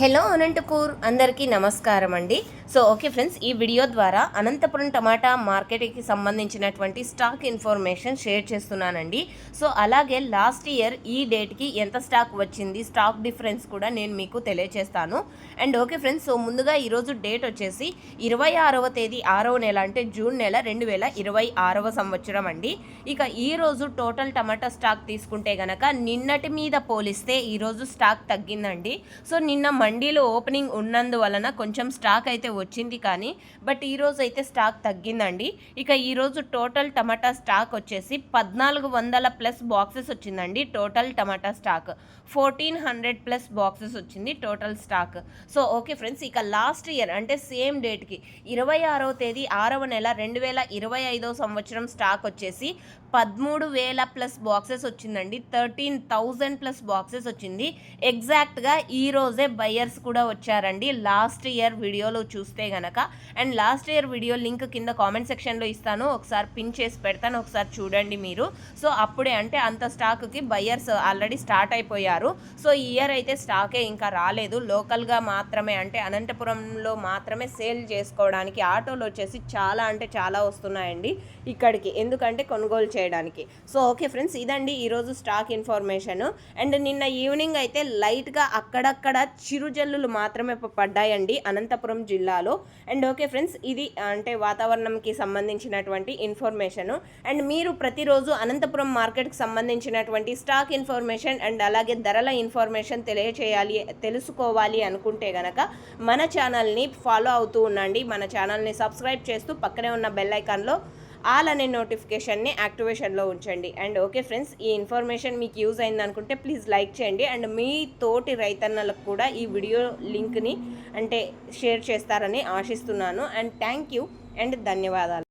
Hello Anantapur అందరికీ నమస్కారం అండి. ఓకే ఫ్రెండ్స్, ఈ వీడియో ద్వారా అనంతపురం టమాటా మార్కెట్కి సంబంధించినటువంటి స్టాక్ ఇన్ఫర్మేషన్ షేర్ చేస్తున్నానండి. అలాగే లాస్ట్ ఇయర్ ఈ డేట్కి ఎంత స్టాక్ వచ్చింది, స్టాక్ డిఫరెన్స్ కూడా నేను మీకు తెలియజేస్తాను. అండ్ ఓకే ఫ్రెండ్స్, ముందుగా ఈరోజు డేట్ వచ్చేసి 26వ తేదీ 6వ నెల, అంటే జూన్ నెల 2026వ సంవత్సరం అండి. ఇక ఈరోజు టోటల్ టమాటా స్టాక్ తీసుకుంటే గనక నిన్నటి మీద పోలిస్తే ఈరోజు స్టాక్ తగ్గిందండి. నిన్న మండీలో ఓపెనింగ్ ఉన్నందువలన కొంచెం స్టాక్ అయితే వచ్చింది, కానీ బట్ ఈరోజు అయితే స్టాక్ తగ్గిందండి. ఇక ఈరోజు టోటల్ టమాటా స్టాక్ వచ్చేసి 1400 ప్లస్ బాక్సెస్ వచ్చిందండి. టోటల్ టమాటా స్టాక్ 1400 ప్లస్ బాక్సెస్ వచ్చింది టోటల్ స్టాక్. ఓకే ఫ్రెండ్స్, ఇక లాస్ట్ ఇయర్ అంటే సేమ్ డేట్కి 26వ తేదీ 6వ నెల 2025వ సంవత్సరం స్టాక్ వచ్చేసి 13,000 ప్లస్ బాక్సెస్ వచ్చిందండి. 13,000 ప్లస్ బాక్సెస్ వచ్చింది. ఎగ్జాక్ట్గా ఈరోజే బయ్యర్స్ కూడా వచ్చారండి లాస్ట్ ఇయర్ వీడియోలో చూస్తే గనక. And last year video link కింద కామెంట్ సెక్షన్లో ఇస్తాను, ఒకసారి పిన్ చేసి పెడతాను, ఒకసారి చూడండి మీరు. అప్పుడే అంటే అంత స్టాక్కి బయ్యర్స్ ఆల్రెడీ స్టార్ట్ అయిపోయారు. ఈ ఇయర్ అయితే స్టాకే ఇంకా రాలేదు. లోకల్గా మాత్రమే, అంటే అనంతపురంలో మాత్రమే సేల్ చేసుకోవడానికి ఆటోలు వచ్చేసి చాలా అంటే చాలా వస్తున్నాయండి ఇక్కడికి, ఎందుకంటే కొనుగోలు చేయడానికి. ఓకే ఫ్రెండ్స్, ఇదండి ఈరోజు స్టాక్ ఇన్ఫర్మేషన్. అండ్ నిన్న ఈవినింగ్ అయితే లైట్గా అక్కడక్కడ చిరుజల్లులు మాత్రమే పడ్డాయండి అనంతపురం జిల్లాలో. అండ్ ఓకే ఫ్రెండ్స్, ఇది అంటే వాతావరణంకి సంబంధించినటువంటి ఇన్ఫర్మేషను. అండ్ మీరు ప్రతిరోజు అనంతపురం మార్కెట్కి సంబంధించినటువంటి స్టాక్ ఇన్ఫర్మేషన్ అండ్ అలాగే ధరల ఇన్ఫర్మేషన్ తెలుసుకోవాలి అనుకుంటే గనక మన ఛానల్ని ఫాలో అవుతూ ఉండండి. మన ఛానల్ని సబ్స్క్రైబ్ చేస్తూ పక్కనే ఉన్న బెల్ ఐకాన్లో ఆల్ అనే నోటిఫికేషన్ని యాక్టివేషన్లో ఉంచండి. అండ్ ఓకే ఫ్రెండ్స్, ఈ ఇన్ఫర్మేషన్ మీకు యూజ్ అయింది అనుకుంటే ప్లీజ్ లైక్ చేయండి. అండ్ మీ తోటి రైతన్నలకు కూడా ఈ వీడియో లింక్ని అంటే షేర్ చేస్తారని ఆశిస్తున్నాను. అండ్ థ్యాంక్ యూ అండ్ ధన్యవాదాలు.